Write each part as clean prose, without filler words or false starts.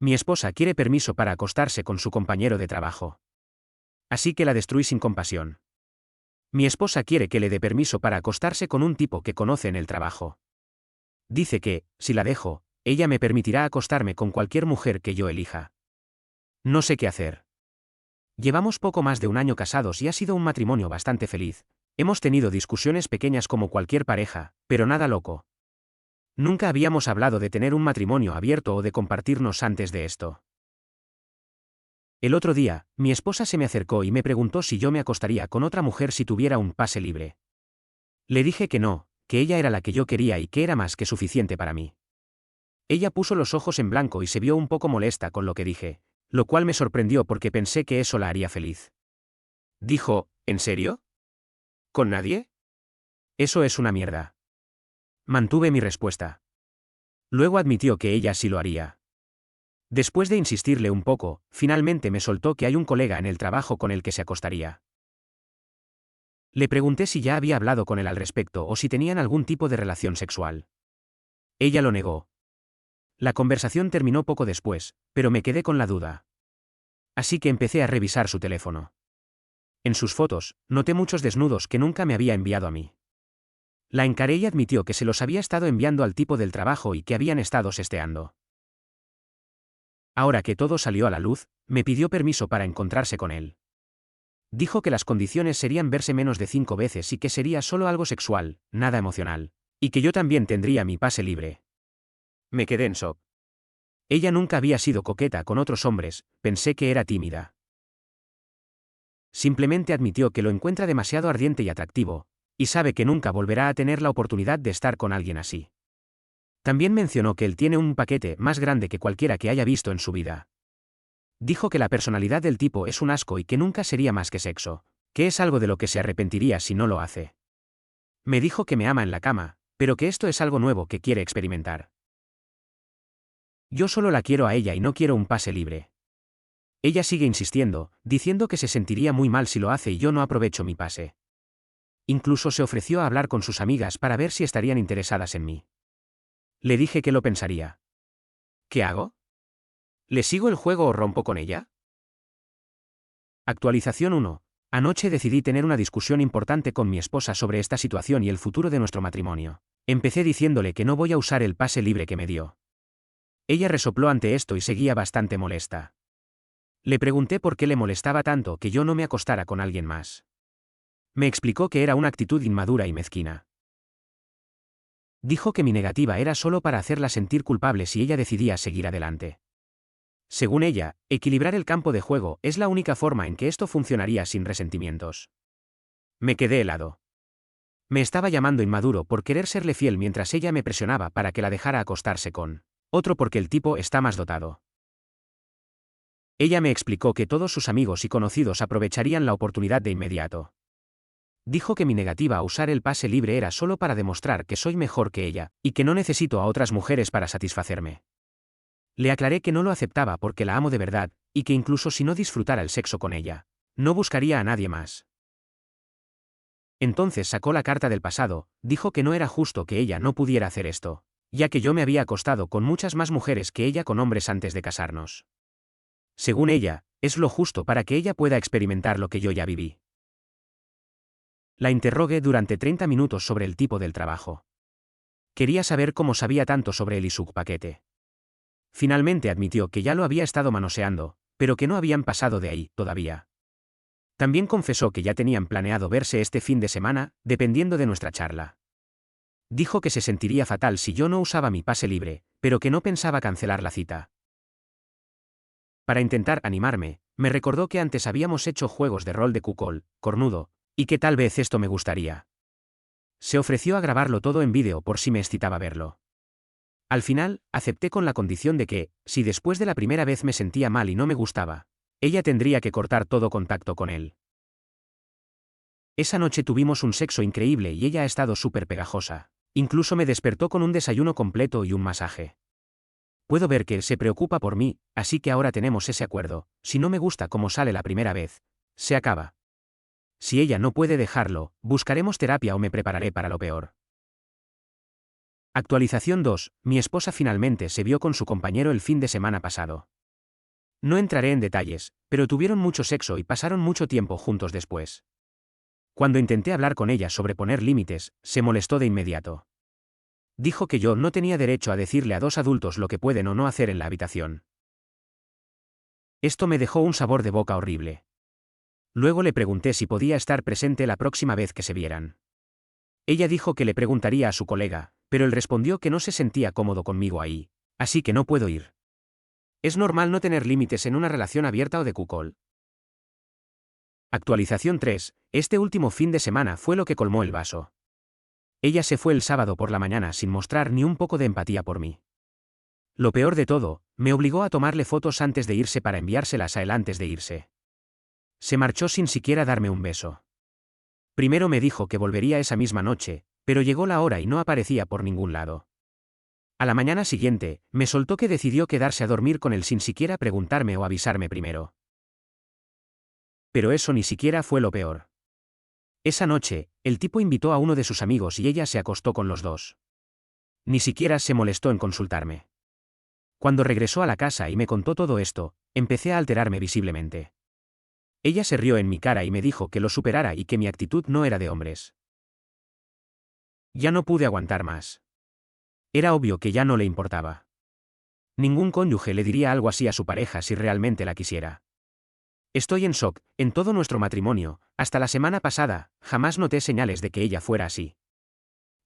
Mi esposa quiere permiso para acostarse con su compañero de trabajo. Así que la destruí sin compasión. Mi esposa quiere que le dé permiso para acostarse con un tipo que conoce en el trabajo. Dice que, si la dejo, ella me permitirá acostarme con cualquier mujer que yo elija. No sé qué hacer. Llevamos poco más de un año casados y ha sido un matrimonio bastante feliz. Hemos tenido discusiones pequeñas como cualquier pareja, pero nada loco. Nunca habíamos hablado de tener un matrimonio abierto o de compartirnos antes de esto. El otro día, mi esposa se me acercó y me preguntó si yo me acostaría con otra mujer si tuviera un pase libre. Le dije que no, que ella era la que yo quería y que era más que suficiente para mí. Ella puso los ojos en blanco y se vio un poco molesta con lo que dije, lo cual me sorprendió porque pensé que eso la haría feliz. Dijo, ¿en serio? ¿Con nadie? Eso es una mierda. Mantuve mi respuesta. Luego admitió que ella sí lo haría. Después de insistirle un poco, finalmente me soltó que hay un colega en el trabajo con el que se acostaría. Le pregunté si ya había hablado con él al respecto o si tenían algún tipo de relación sexual. Ella lo negó. La conversación terminó poco después, pero me quedé con la duda. Así que empecé a revisar su teléfono. En sus fotos, noté muchos desnudos que nunca me había enviado a mí. La encaré y admitió que se los había estado enviando al tipo del trabajo y que habían estado sexteando. Ahora que todo salió a la luz, me pidió permiso para encontrarse con él. Dijo que las condiciones serían verse menos de 5 veces y que sería solo algo sexual, nada emocional. Y que yo también tendría mi pase libre. Me quedé en shock. Ella nunca había sido coqueta con otros hombres, pensé que era tímida. Simplemente admitió que lo encuentra demasiado ardiente y atractivo, y sabe que nunca volverá a tener la oportunidad de estar con alguien así. También mencionó que él tiene un paquete más grande que cualquiera que haya visto en su vida. Dijo que la personalidad del tipo es un asco y que nunca sería más que sexo, que es algo de lo que se arrepentiría si no lo hace. Me dijo que me ama en la cama, pero que esto es algo nuevo que quiere experimentar. Yo solo la quiero a ella y no quiero un pase libre. Ella sigue insistiendo, diciendo que se sentiría muy mal si lo hace y yo no aprovecho mi pase. Incluso se ofreció a hablar con sus amigas para ver si estarían interesadas en mí. Le dije que lo pensaría. ¿Qué hago? ¿Le sigo el juego o rompo con ella? Actualización 1. Anoche decidí tener una discusión importante con mi esposa sobre esta situación y el futuro de nuestro matrimonio. Empecé diciéndole que no voy a usar el pase libre que me dio. Ella resopló ante esto y seguía bastante molesta. Le pregunté por qué le molestaba tanto que yo no me acostara con alguien más. Me explicó que era una actitud inmadura y mezquina. Dijo que mi negativa era solo para hacerla sentir culpable si ella decidía seguir adelante. Según ella, equilibrar el campo de juego es la única forma en que esto funcionaría sin resentimientos. Me quedé helado. Me estaba llamando inmaduro por querer serle fiel mientras ella me presionaba para que la dejara acostarse con otro porque el tipo está más dotado. Ella me explicó que todos sus amigos y conocidos aprovecharían la oportunidad de inmediato. Dijo que mi negativa a usar el pase libre era solo para demostrar que soy mejor que ella, y que no necesito a otras mujeres para satisfacerme. Le aclaré que no lo aceptaba porque la amo de verdad, y que incluso si no disfrutara el sexo con ella, no buscaría a nadie más. Entonces sacó la carta del pasado, dijo que no era justo que ella no pudiera hacer esto, ya que yo me había acostado con muchas más mujeres que ella con hombres antes de casarnos. Según ella, es lo justo para que ella pueda experimentar lo que yo ya viví. La interrogué durante 30 minutos sobre el tipo del trabajo. Quería saber cómo sabía tanto sobre el y su paquete. Finalmente admitió que ya lo había estado manoseando, pero que no habían pasado de ahí todavía. También confesó que ya tenían planeado verse este fin de semana, dependiendo de nuestra charla. Dijo que se sentiría fatal si yo no usaba mi pase libre, pero que no pensaba cancelar la cita. Para intentar animarme, me recordó que antes habíamos hecho juegos de rol de cuckold, cornudo, y que tal vez esto me gustaría. Se ofreció a grabarlo todo en vídeo por si me excitaba verlo. Al final, acepté con la condición de que, si después de la primera vez me sentía mal y no me gustaba, ella tendría que cortar todo contacto con él. Esa noche tuvimos un sexo increíble y ella ha estado súper pegajosa. Incluso me despertó con un desayuno completo y un masaje. Puedo ver que él se preocupa por mí, así que ahora tenemos ese acuerdo: si no me gusta cómo sale la primera vez, se acaba. Si ella no puede dejarlo, buscaremos terapia o me prepararé para lo peor. Actualización 2. Mi esposa finalmente se vio con su compañero el fin de semana pasado. No entraré en detalles, pero tuvieron mucho sexo y pasaron mucho tiempo juntos después. Cuando intenté hablar con ella sobre poner límites, se molestó de inmediato. Dijo que yo no tenía derecho a decirle a dos adultos lo que pueden o no hacer en la habitación. Esto me dejó un sabor de boca horrible. Luego le pregunté si podía estar presente la próxima vez que se vieran. Ella dijo que le preguntaría a su colega, pero él respondió que no se sentía cómodo conmigo ahí, así que no puedo ir. Es normal no tener límites en una relación abierta o de cuckold. Actualización 3. Este último fin de semana fue lo que colmó el vaso. Ella se fue el sábado por la mañana sin mostrar ni un poco de empatía por mí. Lo peor de todo, me obligó a tomarle fotos antes de irse para enviárselas a él antes de irse. Se marchó sin siquiera darme un beso. Primero me dijo que volvería esa misma noche, pero llegó la hora y no aparecía por ningún lado. A la mañana siguiente, me soltó que decidió quedarse a dormir con él sin siquiera preguntarme o avisarme primero. Pero eso ni siquiera fue lo peor. Esa noche, el tipo invitó a uno de sus amigos y ella se acostó con los dos. Ni siquiera se molestó en consultarme. Cuando regresó a la casa y me contó todo esto, empecé a alterarme visiblemente. Ella se rió en mi cara y me dijo que lo superara y que mi actitud no era de hombres. Ya no pude aguantar más. Era obvio que ya no le importaba. Ningún cónyuge le diría algo así a su pareja si realmente la quisiera. Estoy en shock. En todo nuestro matrimonio, hasta la semana pasada, jamás noté señales de que ella fuera así.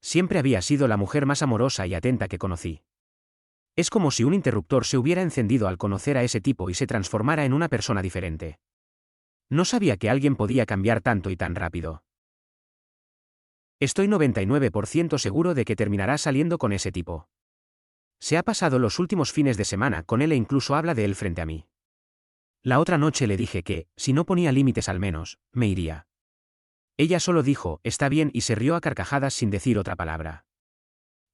Siempre había sido la mujer más amorosa y atenta que conocí. Es como si un interruptor se hubiera encendido al conocer a ese tipo y se transformara en una persona diferente. No sabía que alguien podía cambiar tanto y tan rápido. Estoy 99% seguro de que terminará saliendo con ese tipo. Se ha pasado los últimos fines de semana con él e incluso habla de él frente a mí. La otra noche le dije que, si no ponía límites al menos, me iría. Ella solo dijo, está bien, y se rió a carcajadas sin decir otra palabra.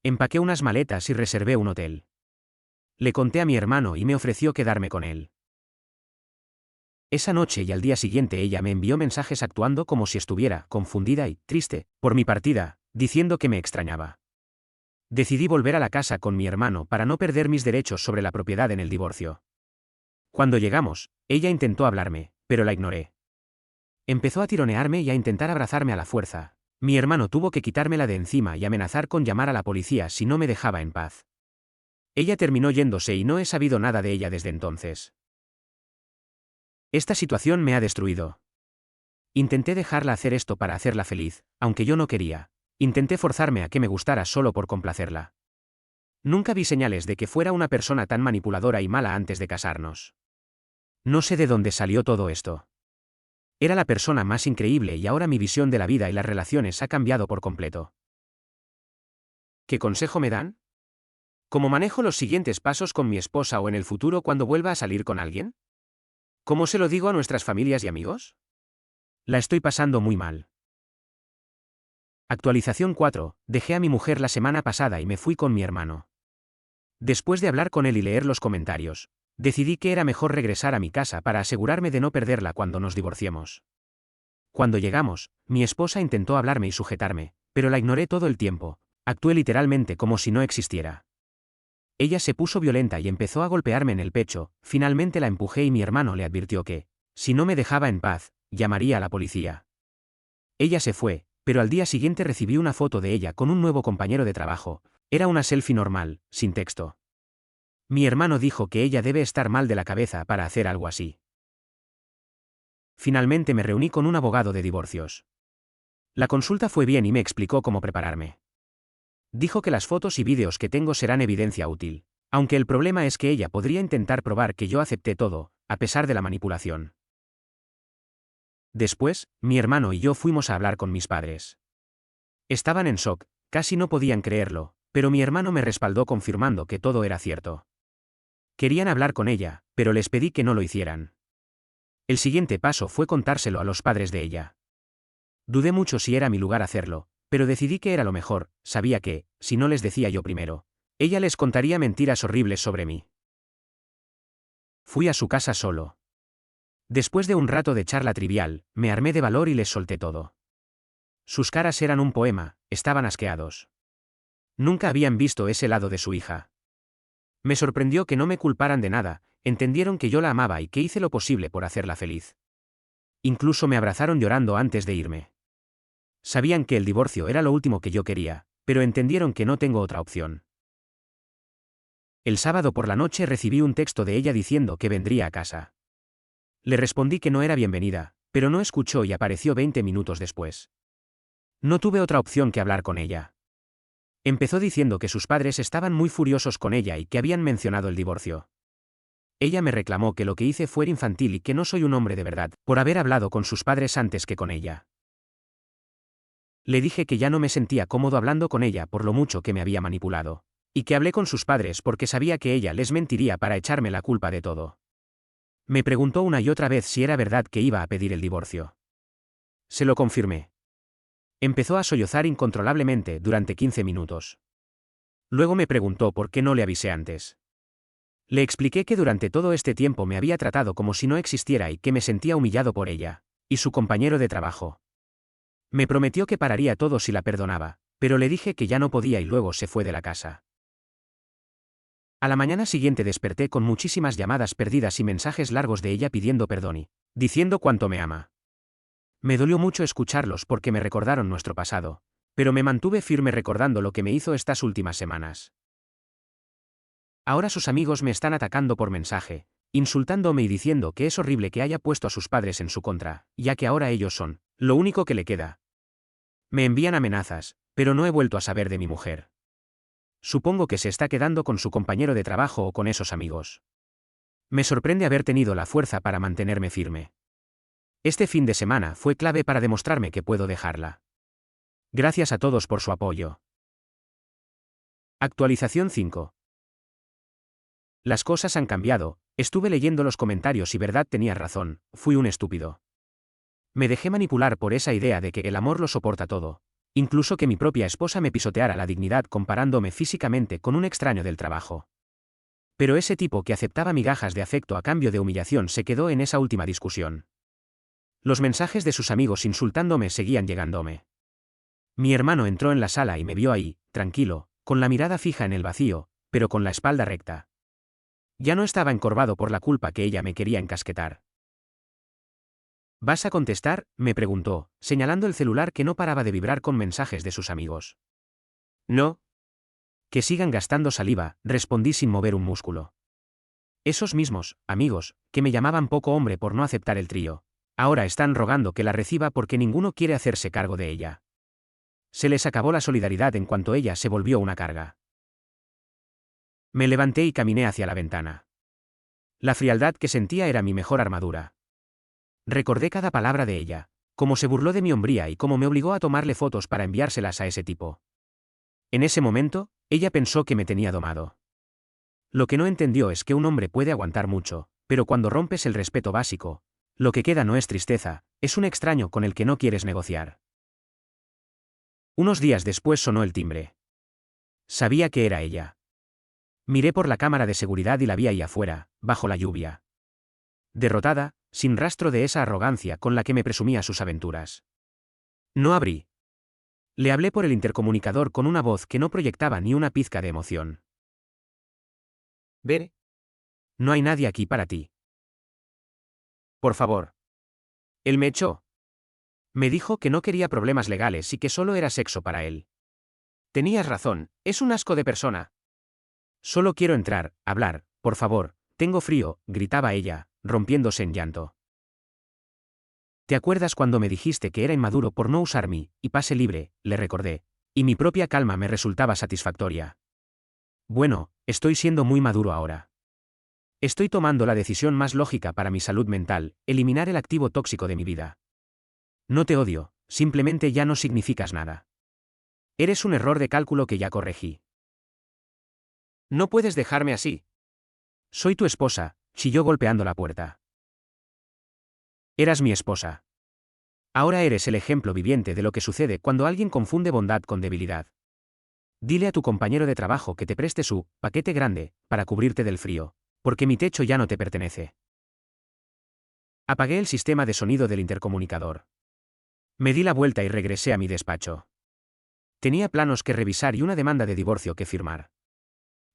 Empaqué unas maletas y reservé un hotel. Le conté a mi hermano y me ofreció quedarme con él. Esa noche y al día siguiente ella me envió mensajes actuando como si estuviera confundida y triste por mi partida, diciendo que me extrañaba. Decidí volver a la casa con mi hermano para no perder mis derechos sobre la propiedad en el divorcio. Cuando llegamos, ella intentó hablarme, pero la ignoré. Empezó a tironearme y a intentar abrazarme a la fuerza. Mi hermano tuvo que quitármela de encima y amenazar con llamar a la policía si no me dejaba en paz. Ella terminó yéndose y no he sabido nada de ella desde entonces. Esta situación me ha destruido. Intenté dejarla hacer esto para hacerla feliz, aunque yo no quería. Intenté forzarme a que me gustara solo por complacerla. Nunca vi señales de que fuera una persona tan manipuladora y mala antes de casarnos. No sé de dónde salió todo esto. Era la persona más increíble y ahora mi visión de la vida y las relaciones ha cambiado por completo. ¿Qué consejo me dan? ¿Cómo manejo los siguientes pasos con mi esposa o en el futuro cuando vuelva a salir con alguien? ¿Cómo se lo digo a nuestras familias y amigos? La estoy pasando muy mal. Actualización 4. Dejé a mi mujer la semana pasada y me fui con mi hermano. Después de hablar con él y leer los comentarios, decidí que era mejor regresar a mi casa para asegurarme de no perderla cuando nos divorciemos. Cuando llegamos, mi esposa intentó hablarme y sujetarme, pero la ignoré todo el tiempo. Actué literalmente como si no existiera. Ella se puso violenta y empezó a golpearme en el pecho. Finalmente la empujé y mi hermano le advirtió que, si no me dejaba en paz, llamaría a la policía. Ella se fue, pero al día siguiente recibí una foto de ella con un nuevo compañero de trabajo. Era una selfie normal, sin texto. Mi hermano dijo que ella debe estar mal de la cabeza para hacer algo así. Finalmente me reuní con un abogado de divorcios. La consulta fue bien y me explicó cómo prepararme. Dijo que las fotos y vídeos que tengo serán evidencia útil, aunque el problema es que ella podría intentar probar que yo acepté todo, a pesar de la manipulación. Después, mi hermano y yo fuimos a hablar con mis padres. Estaban en shock, casi no podían creerlo, pero mi hermano me respaldó confirmando que todo era cierto. Querían hablar con ella, pero les pedí que no lo hicieran. El siguiente paso fue contárselo a los padres de ella. Dudé mucho si era mi lugar hacerlo, pero decidí que era lo mejor. Sabía que, si no les decía yo primero, ella les contaría mentiras horribles sobre mí. Fui a su casa solo. Después de un rato de charla trivial, me armé de valor y les solté todo. Sus caras eran un poema, estaban asqueados. Nunca habían visto ese lado de su hija. Me sorprendió que no me culparan de nada, entendieron que yo la amaba y que hice lo posible por hacerla feliz. Incluso me abrazaron llorando antes de irme. Sabían que el divorcio era lo último que yo quería, pero entendieron que no tengo otra opción. El sábado por la noche recibí un texto de ella diciendo que vendría a casa. Le respondí que no era bienvenida, pero no escuchó y apareció 20 minutos después. No tuve otra opción que hablar con ella. Empezó diciendo que sus padres estaban muy furiosos con ella y que habían mencionado el divorcio. Ella me reclamó que lo que hice fue infantil y que no soy un hombre de verdad, por haber hablado con sus padres antes que con ella. Le dije que ya no me sentía cómodo hablando con ella por lo mucho que me había manipulado, y que hablé con sus padres porque sabía que ella les mentiría para echarme la culpa de todo. Me preguntó una y otra vez si era verdad que iba a pedir el divorcio. Se lo confirmé. Empezó a sollozar incontrolablemente durante 15 minutos. Luego me preguntó por qué no le avisé antes. Le expliqué que durante todo este tiempo me había tratado como si no existiera y que me sentía humillado por ella, y su compañero de trabajo. Me prometió que pararía todo si la perdonaba, pero le dije que ya no podía y luego se fue de la casa. A la mañana siguiente desperté con muchísimas llamadas perdidas y mensajes largos de ella pidiendo perdón y diciendo cuánto me ama. Me dolió mucho escucharlos porque me recordaron nuestro pasado, pero me mantuve firme recordando lo que me hizo estas últimas semanas. Ahora sus amigos me están atacando por mensaje, insultándome y diciendo que es horrible que haya puesto a sus padres en su contra, ya que ahora ellos son lo único que le queda. Me envían amenazas, pero no he vuelto a saber de mi mujer. Supongo que se está quedando con su compañero de trabajo o con esos amigos. Me sorprende haber tenido la fuerza para mantenerme firme. Este fin de semana fue clave para demostrarme que puedo dejarla. Gracias a todos por su apoyo. Actualización 5. Las cosas han cambiado, estuve leyendo los comentarios y verdad tenía razón, fui un estúpido. Me dejé manipular por esa idea de que el amor lo soporta todo, incluso que mi propia esposa me pisoteara la dignidad comparándome físicamente con un extraño del trabajo. Pero ese tipo que aceptaba migajas de afecto a cambio de humillación se quedó en esa última discusión. Los mensajes de sus amigos insultándome seguían llegándome. Mi hermano entró en la sala y me vio ahí, tranquilo, con la mirada fija en el vacío, pero con la espalda recta. Ya no estaba encorvado por la culpa que ella me quería encasquetar. ¿Vas a contestar?, me preguntó, señalando el celular que no paraba de vibrar con mensajes de sus amigos. No. Que sigan gastando saliva, respondí sin mover un músculo. Esos mismos amigos, que me llamaban poco hombre por no aceptar el trío, ahora están rogando que la reciba porque ninguno quiere hacerse cargo de ella. Se les acabó la solidaridad en cuanto ella se volvió una carga. Me levanté y caminé hacia la ventana. La frialdad que sentía era mi mejor armadura. Recordé cada palabra de ella, cómo se burló de mi hombría y cómo me obligó a tomarle fotos para enviárselas a ese tipo. En ese momento, ella pensó que me tenía domado. Lo que no entendió es que un hombre puede aguantar mucho, pero cuando rompes el respeto básico, lo que queda no es tristeza, es un extraño con el que no quieres negociar. Unos días después sonó el timbre. Sabía que era ella. Miré por la cámara de seguridad y la vi ahí afuera, bajo la lluvia. Derrotada, sin rastro de esa arrogancia con la que me presumía sus aventuras. No abrí. Le hablé por el intercomunicador con una voz que no proyectaba ni una pizca de emoción. Ver. No hay nadie aquí para ti. Por favor. Él me echó. Me dijo que no quería problemas legales y que solo era sexo para él. Tenías razón, es un asco de persona. Solo quiero entrar, hablar, por favor, tengo frío, gritaba ella, rompiéndose en llanto. ¿Te acuerdas cuando me dijiste que era inmaduro por no usar y pase libre?, le recordé, y mi propia calma me resultaba satisfactoria. Bueno, estoy siendo muy maduro ahora. Estoy tomando la decisión más lógica para mi salud mental, eliminar el activo tóxico de mi vida. No te odio, simplemente ya no significas nada. Eres un error de cálculo que ya corregí. No puedes dejarme así. Soy tu esposa, chilló golpeando la puerta. Eras mi esposa. Ahora eres el ejemplo viviente de lo que sucede cuando alguien confunde bondad con debilidad. Dile a tu compañero de trabajo que te preste su paquete grande para cubrirte del frío, porque mi techo ya no te pertenece. Apagué el sistema de sonido del intercomunicador. Me di la vuelta y regresé a mi despacho. Tenía planos que revisar y una demanda de divorcio que firmar.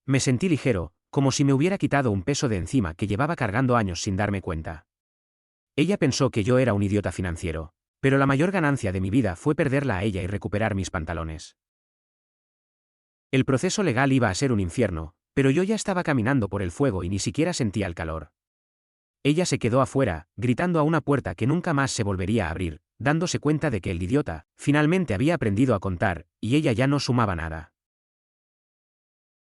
Me sentí ligero, como si me hubiera quitado un peso de encima que llevaba cargando años sin darme cuenta. Ella pensó que yo era un idiota financiero, pero la mayor ganancia de mi vida fue perderla a ella y recuperar mis pantalones. El proceso legal iba a ser un infierno, pero yo ya estaba caminando por el fuego y ni siquiera sentía el calor. Ella se quedó afuera, gritando a una puerta que nunca más se volvería a abrir, dándose cuenta de que el idiota, finalmente había aprendido a contar, y ella ya no sumaba nada.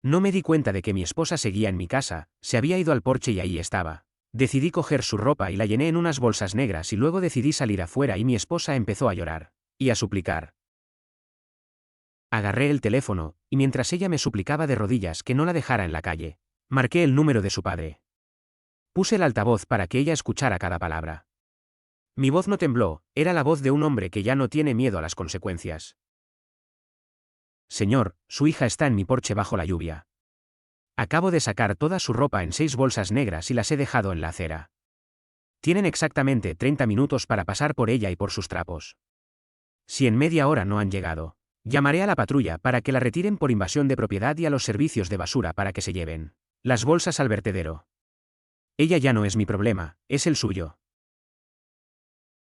No me di cuenta de que mi esposa seguía en mi casa, se había ido al porche y ahí estaba. Decidí coger su ropa y la llené en unas bolsas negras y luego decidí salir afuera y mi esposa empezó a llorar. Y a suplicar. Agarré el teléfono, y mientras ella me suplicaba de rodillas que no la dejara en la calle, marqué el número de su padre. Puse el altavoz para que ella escuchara cada palabra. Mi voz no tembló, era la voz de un hombre que ya no tiene miedo a las consecuencias. Señor, su hija está en mi porche bajo la lluvia. Acabo de sacar toda su ropa en 6 bolsas negras y las he dejado en la acera. Tienen exactamente 30 minutos para pasar por ella y por sus trapos. Si en media hora no han llegado, llamaré a la patrulla para que la retiren por invasión de propiedad y a los servicios de basura para que se lleven las bolsas al vertedero. Ella ya no es mi problema, es el suyo.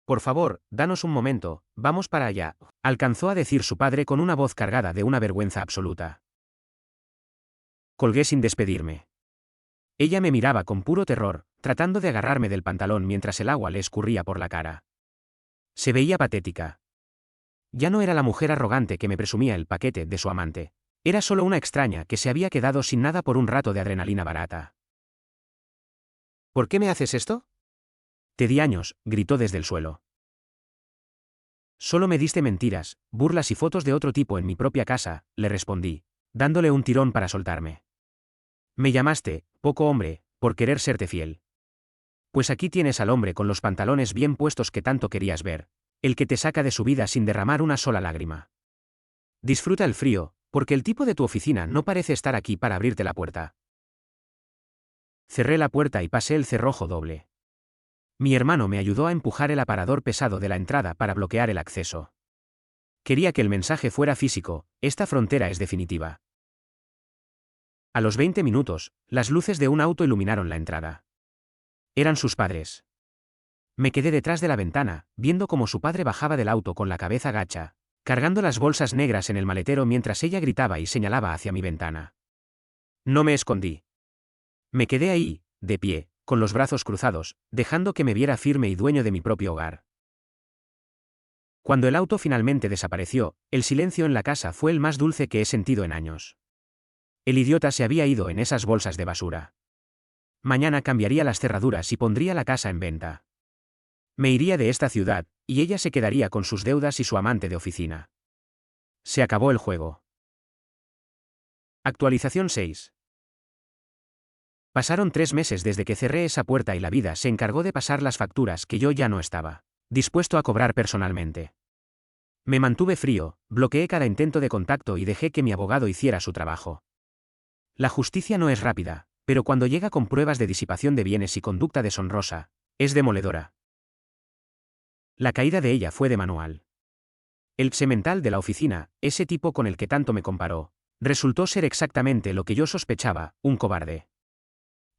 Por favor, danos un momento, vamos para allá, alcanzó a decir su padre con una voz cargada de una vergüenza absoluta. Colgué sin despedirme. Ella me miraba con puro terror, tratando de agarrarme del pantalón mientras el agua le escurría por la cara. Se veía patética. Ya no era la mujer arrogante que me presumía el paquete de su amante. Era solo una extraña que se había quedado sin nada por un rato de adrenalina barata. ¿Por qué me haces esto? Te di años, gritó desde el suelo. Solo me diste mentiras, burlas y fotos de otro tipo en mi propia casa, le respondí, dándole un tirón para soltarme. Me llamaste, poco hombre, por querer serte fiel. Pues aquí tienes al hombre con los pantalones bien puestos que tanto querías ver, el que te saca de su vida sin derramar una sola lágrima. Disfruta el frío, porque el tipo de tu oficina no parece estar aquí para abrirte la puerta. Cerré la puerta y pasé el cerrojo doble. Mi hermano me ayudó a empujar el aparador pesado de la entrada para bloquear el acceso. Quería que el mensaje fuera físico, esta frontera es definitiva. A los 20 minutos, las luces de un auto iluminaron la entrada. Eran sus padres. Me quedé detrás de la ventana, viendo cómo su padre bajaba del auto con la cabeza gacha, cargando las bolsas negras en el maletero mientras ella gritaba y señalaba hacia mi ventana. No me escondí. Me quedé ahí, de pie, con los brazos cruzados, dejando que me viera firme y dueño de mi propio hogar. Cuando el auto finalmente desapareció, el silencio en la casa fue el más dulce que he sentido en años. El idiota se había ido en esas bolsas de basura. Mañana cambiaría las cerraduras y pondría la casa en venta. Me iría de esta ciudad, y ella se quedaría con sus deudas y su amante de oficina. Se acabó el juego. Actualización 6. Pasaron 3 meses desde que cerré esa puerta y la vida se encargó de pasar las facturas que yo ya no estaba dispuesto a cobrar personalmente. Me mantuve frío, bloqueé cada intento de contacto y dejé que mi abogado hiciera su trabajo. La justicia no es rápida, pero cuando llega con pruebas de disipación de bienes y conducta deshonrosa, es demoledora. La caída de ella fue de manual. El semental de la oficina, ese tipo con el que tanto me comparó, resultó ser exactamente lo que yo sospechaba, un cobarde.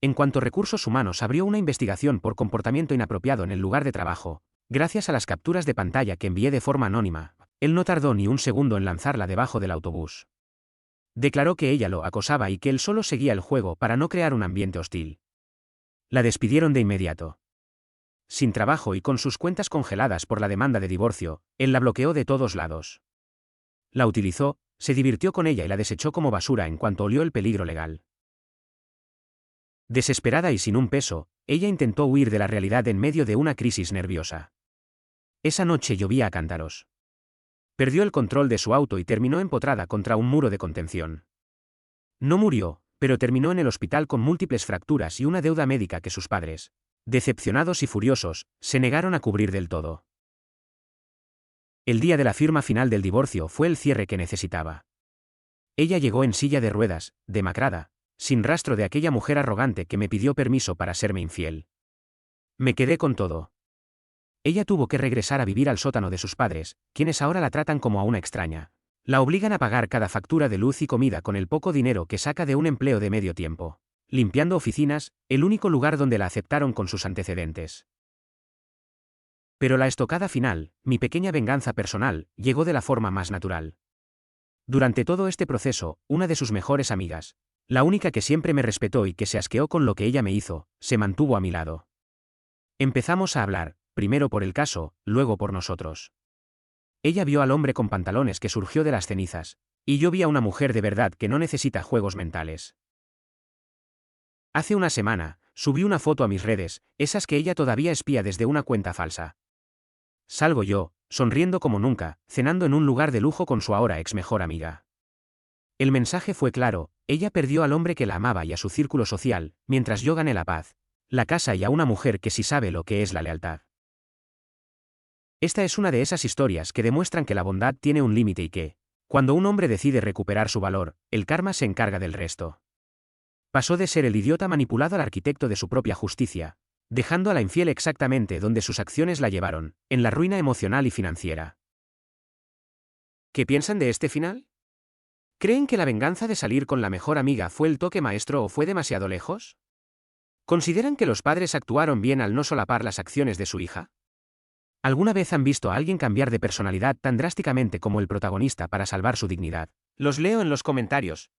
En cuanto a recursos humanos abrió una investigación por comportamiento inapropiado en el lugar de trabajo, gracias a las capturas de pantalla que envié de forma anónima, él no tardó ni un segundo en lanzarla debajo del autobús. Declaró que ella lo acosaba y que él solo seguía el juego para no crear un ambiente hostil. La despidieron de inmediato. Sin trabajo y con sus cuentas congeladas por la demanda de divorcio, él la bloqueó de todos lados. La utilizó, se divirtió con ella y la desechó como basura en cuanto olió el peligro legal. Desesperada y sin un peso, ella intentó huir de la realidad en medio de una crisis nerviosa. Esa noche llovía a cántaros. Perdió el control de su auto y terminó empotrada contra un muro de contención. No murió, pero terminó en el hospital con múltiples fracturas y una deuda médica que sus padres, decepcionados y furiosos, se negaron a cubrir del todo. El día de la firma final del divorcio fue el cierre que necesitaba. Ella llegó en silla de ruedas, demacrada, sin rastro de aquella mujer arrogante que me pidió permiso para serme infiel. Me quedé con todo. Ella tuvo que regresar a vivir al sótano de sus padres, quienes ahora la tratan como a una extraña. La obligan a pagar cada factura de luz y comida con el poco dinero que saca de un empleo de medio tiempo, limpiando oficinas, el único lugar donde la aceptaron con sus antecedentes. Pero la estocada final, mi pequeña venganza personal, llegó de la forma más natural. Durante todo este proceso, una de sus mejores amigas, la única que siempre me respetó y que se asqueó con lo que ella me hizo, se mantuvo a mi lado. Empezamos a hablar, primero por el caso, luego por nosotros. Ella vio al hombre con pantalones que surgió de las cenizas, y yo vi a una mujer de verdad que no necesita juegos mentales. Hace una semana, subí una foto a mis redes, esas que ella todavía espía desde una cuenta falsa. Salgo yo, sonriendo como nunca, cenando en un lugar de lujo con su ahora ex mejor amiga. El mensaje fue claro, ella perdió al hombre que la amaba y a su círculo social, mientras yo gané la paz, la casa y a una mujer que sí sabe lo que es la lealtad. Esta es una de esas historias que demuestran que la bondad tiene un límite y que, cuando un hombre decide recuperar su valor, el karma se encarga del resto. Pasó de ser el idiota manipulado al arquitecto de su propia justicia, dejando a la infiel exactamente donde sus acciones la llevaron, en la ruina emocional y financiera. ¿Qué piensan de este final? ¿Creen que la venganza de salir con la mejor amiga fue el toque maestro o fue demasiado lejos? ¿Consideran que los padres actuaron bien al no solapar las acciones de su hija? ¿Alguna vez han visto a alguien cambiar de personalidad tan drásticamente como el protagonista para salvar su dignidad? Los leo en los comentarios.